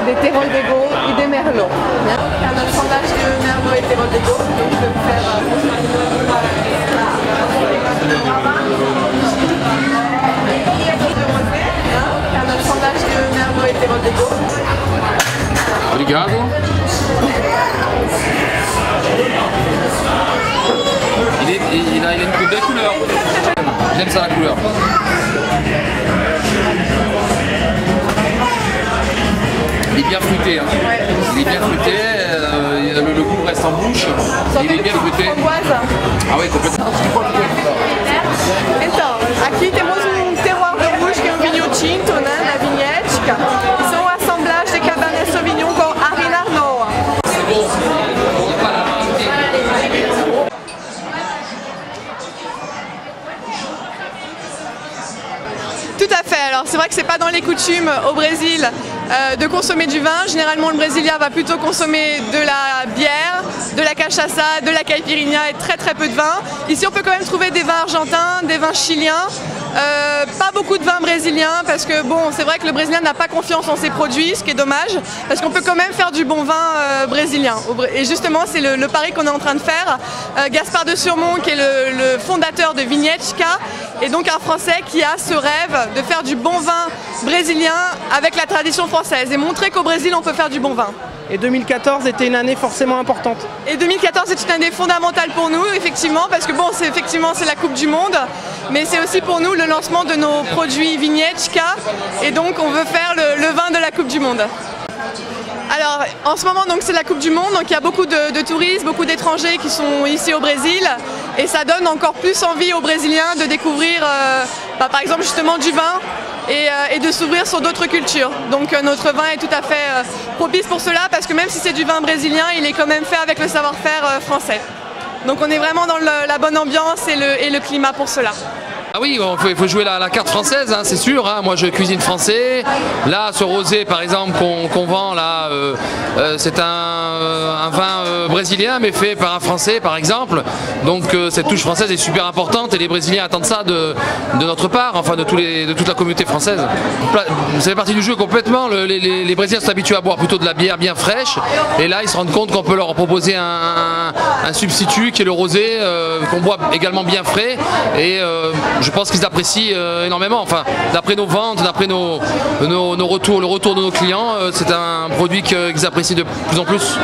des Terol d'Ego et des Merlots. Un assemblage de Merlot et Terol d'Ego, donc je vais faire un assemblage de Merlot et Terol d'Ego. Obrigado. Il a une belle couleur. J'aime ça la couleur. Il est bien fruité. Hein. Ouais, il est bien fruité. Le goût reste en bouche. Il est bien fruité. Ah oui, complètement. Então, aqui temos terroir de rouge que é vinho tinto, né, na vinhética. E são um assemblage de Cabernet Sauvignon com Arina Arnoa. Tout à fait, alors c'est vrai que c'est pas dans les coutumes au Brésil de consommer du vin. Généralement le Brésilien va plutôt consommer de la bière, de la cachaça, de la caipirinha et très peu de vin. Ici on peut quand même trouver des vins argentins, des vins chiliens. Pas beaucoup de vins brésiliens parce que bon, c'est vrai que le Brésilien n'a pas confiance en ses produits, ce qui est dommage, parce qu'on peut quand même faire du bon vin brésilien. Et justement, c'est le pari qu'on est en train de faire. Gaspard de Surmont, qui est le fondateur de Vinhética, est donc un Français qui a ce rêve de faire du bon vin brésilien avec la tradition française et montrer qu'au Brésil, on peut faire du bon vin. Et 2014 était une année forcément importante. Et 2014 est une année fondamentale pour nous, effectivement, parce que bon, c'est la Coupe du Monde, mais c'est aussi pour nous le lancement de nos produits Vinhética, et donc on veut faire le vin de la Coupe du Monde. Alors, en ce moment, donc c'est la Coupe du Monde, donc il y a beaucoup de touristes, beaucoup d'étrangers qui sont ici au Brésil, et ça donne encore plus envie aux Brésiliens de découvrir, par exemple, justement du vin, et de s'ouvrir sur d'autres cultures. Donc notre vin est tout à fait propice pour cela, parce que même si c'est du vin brésilien, il est quand même fait avec le savoir-faire français. Donc on est vraiment dans la bonne ambiance et le climat pour cela. Ah oui, il faut jouer la carte française, hein, c'est sûr. Hein. Moi, je cuisine français. Là, ce rosé, par exemple, qu'on vend là, c'est un vin brésilien, mais fait par un Français, par exemple. Donc, cette touche française est super importante, et les Brésiliens attendent ça de notre part, enfin de toute la communauté française. Ça fait partie du jeu complètement. Les Brésiliens sont habitués à boire plutôt de la bière bien fraîche, et là, ils se rendent compte qu'on peut leur proposer un substitut qui est le rosé, qu'on boit également bien frais, et je pense qu'ils apprécient énormément. Enfin, d'après nos ventes, d'après nos retours, le retour de nos clients, c'est un produit qu'ils apprécient de plus en plus.